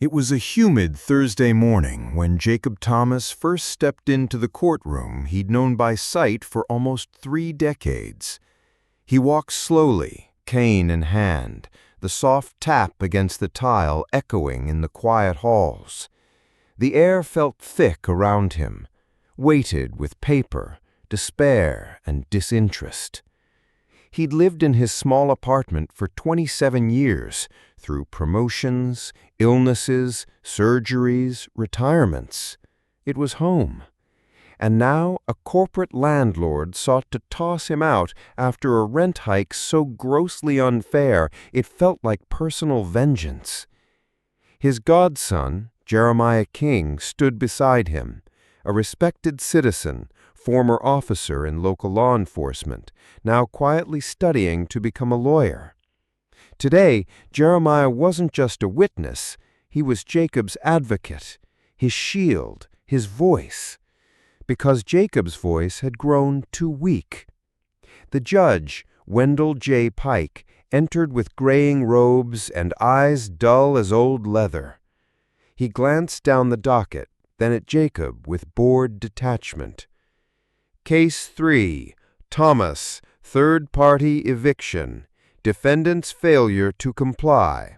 It was a humid Thursday morning when Jacob Thomas first stepped into the courtroom he'd known by sight for almost 3 decades. He walked slowly, cane in hand, the soft tap against the tile echoing in the quiet halls. The air felt thick around him, weighted with paper, despair, and disinterest. He'd lived in his small apartment for 27 years, through promotions, illnesses, surgeries, retirements. It was home. And now a corporate landlord sought to toss him out after a rent hike so grossly unfair it felt like personal vengeance. His godson, Jeremiah King, stood beside him, a respected citizen, former officer in local law enforcement, now quietly studying to become a lawyer. Today, Jeremiah wasn't just a witness, he was Jacob's advocate, his shield, his voice, because Jacob's voice had grown too weak. The judge, Wendell J. Pike, entered with graying robes and eyes dull as old leather. He glanced down the docket, then at Jacob with bored detachment. Case 3, Thomas, third-party eviction, defendant's failure to comply.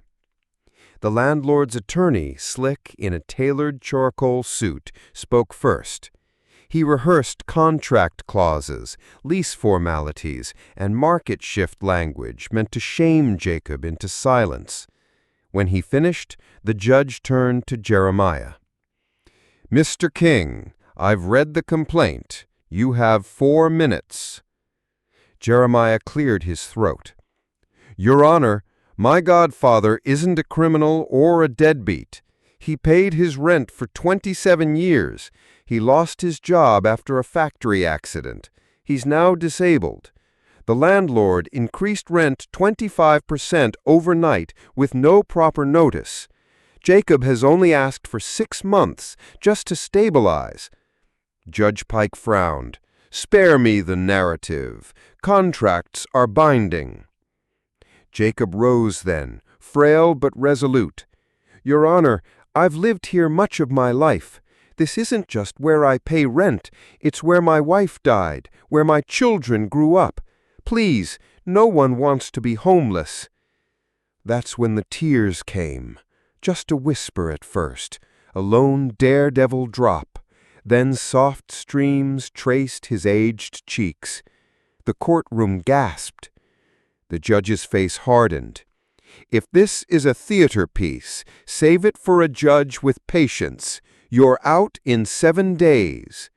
The landlord's attorney, slick in a tailored charcoal suit, spoke first. He rehearsed contract clauses, lease formalities, and market shift language meant to shame Jacob into silence. When he finished, the judge turned to Jeremiah. "Mr. King, I've read the complaint. You have 4 minutes." Jeremiah cleared his throat. "Your Honor, my godfather isn't a criminal or a deadbeat. He paid his rent for 27 years. He lost his job after a factory accident. He's now disabled. The landlord increased rent 25% overnight with no proper notice. Jacob has only asked for 6 months just to stabilize." Judge Pike frowned. "Spare me the narrative. Contracts are binding." Jacob rose then, frail but resolute. "Your Honor, I've lived here much of my life. This isn't just where I pay rent. It's where my wife died, where my children grew up. Please, no one wants to be homeless." That's when the tears came. Just a whisper at first, a lone daredevil drop. Then soft streams traced his aged cheeks. The courtroom gasped. The judge's face hardened. "If this is a theater piece, save it for a judge with patience. You're out in 7 days."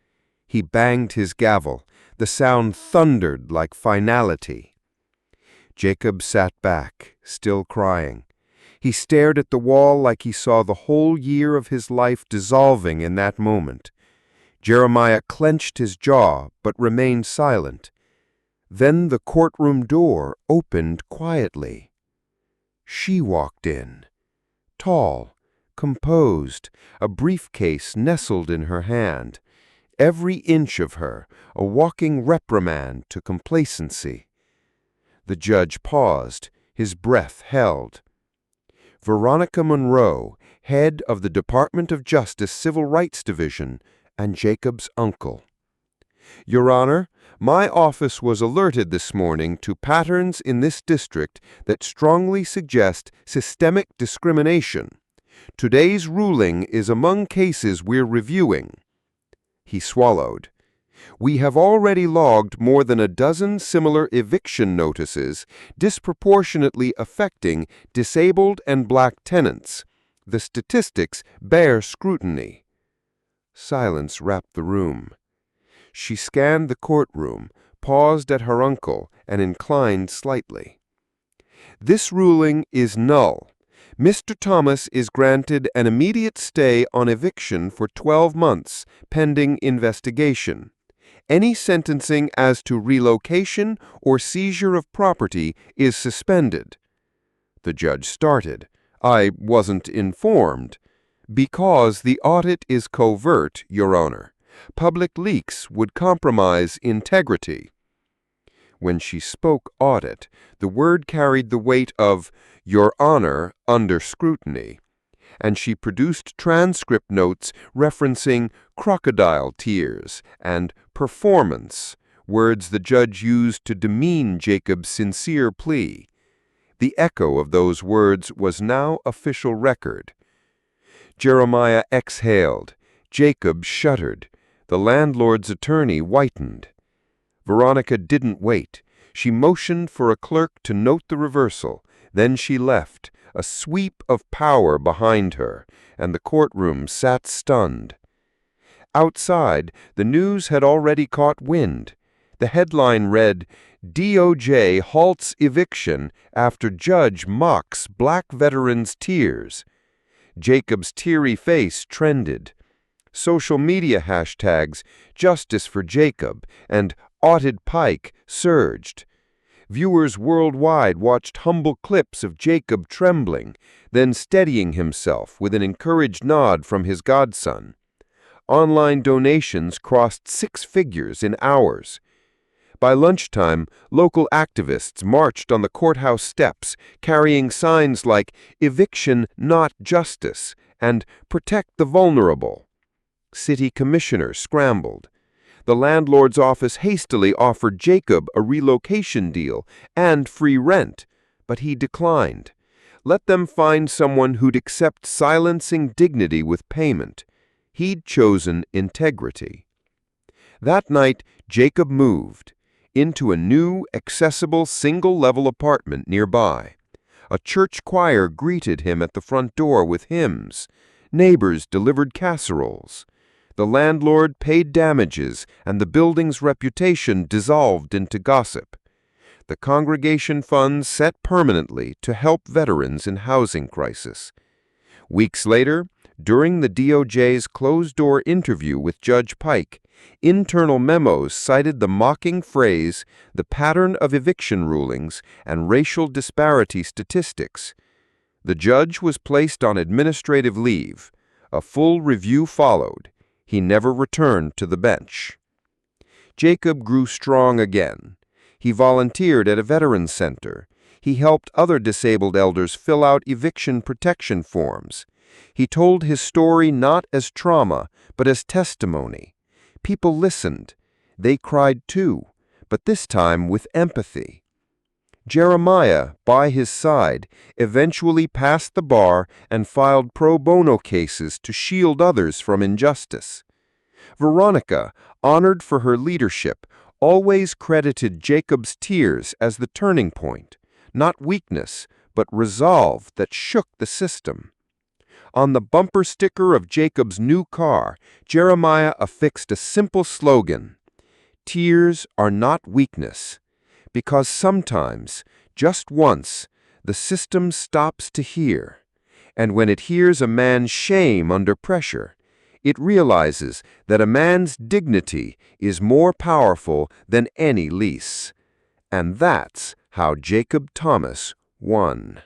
He banged his gavel. The sound thundered like finality. Jacob sat back, still crying. He stared at the wall like he saw the whole year of his life dissolving in that moment. Jeremiah clenched his jaw, but remained silent. Then the courtroom door opened quietly. She walked in, tall, composed, a briefcase nestled in her hand. Every inch of her, a walking reprimand to complacency. The judge paused, his breath held. Veronica Monroe, head of the Department of Justice Civil Rights Division, and Jacob's uncle. "Your Honor, my office was alerted this morning to patterns in this district that strongly suggest systemic discrimination. Today's ruling is among cases we're reviewing." He swallowed. "We have already logged more than a dozen similar eviction notices disproportionately affecting disabled and black tenants. The statistics bear scrutiny." Silence wrapped the room. She scanned the courtroom, paused at her uncle, and inclined slightly. "This ruling is null. Mr. Thomas is granted an immediate stay on eviction for 12 months, pending investigation. Any sentencing as to relocation or seizure of property is suspended." The judge started. "I wasn't informed." "Because the audit is covert, Your Honor. Public leaks would compromise integrity." When she spoke audit, the word carried the weight of "Your Honor" under scrutiny. and she produced transcript notes referencing crocodile tears and performance, words the judge used to demean Jacob's sincere plea. The echo of those words was now official record. Jeremiah exhaled. Jacob shuddered. The landlord's attorney whitened. Veronica didn't wait. She motioned for a clerk to note the reversal. Then she left, a sweep of power behind her, and the courtroom sat stunned. Outside, the news had already caught wind. The headline read, "DOJ halts eviction after judge mocks black veteran's tears." Jacob's teary face trended. Social media hashtags "Justice for Jacob" and "Audit Pike" surged. Viewers worldwide watched humble clips of Jacob trembling, then steadying himself with an encouraged nod from his godson. Online donations crossed 6 figures in hours. By lunchtime, local activists marched on the courthouse steps, carrying signs like "Eviction, not justice" and "Protect the vulnerable." City commissioners scrambled. The landlord's office hastily offered Jacob a relocation deal and free rent, but he declined. Let them find someone who'd accept silencing dignity with payment. He'd chosen integrity. That night, Jacob moved into a new, accessible, single-level apartment nearby. A church choir greeted him at the front door with hymns. Neighbors delivered casseroles. The landlord paid damages, and the building's reputation dissolved into gossip. The congregation funds set permanently to help veterans in housing crisis. Weeks later, during the DOJ's closed-door interview with Judge Pike, internal memos cited the mocking phrase, "the pattern of eviction rulings and racial disparity statistics." The judge was placed on administrative leave. A full review followed. He never returned to the bench. Jacob grew strong again. He volunteered at a veterans center. He helped other disabled elders fill out eviction protection forms. He told his story not as trauma, but as testimony. People listened. They cried too, but this time with empathy. Jeremiah, by his side, eventually passed the bar and filed pro bono cases to shield others from injustice. Veronica, honored for her leadership, always credited Jacob's tears as the turning point, not weakness, but resolve that shook the system. On the bumper sticker of Jacob's new car, Jeremiah affixed a simple slogan: "Tears are not weakness," because sometimes, just once, the system stops to hear, and when it hears a man's shame under pressure, it realizes that a man's dignity is more powerful than any lease. And that's how Jacob Thomas won.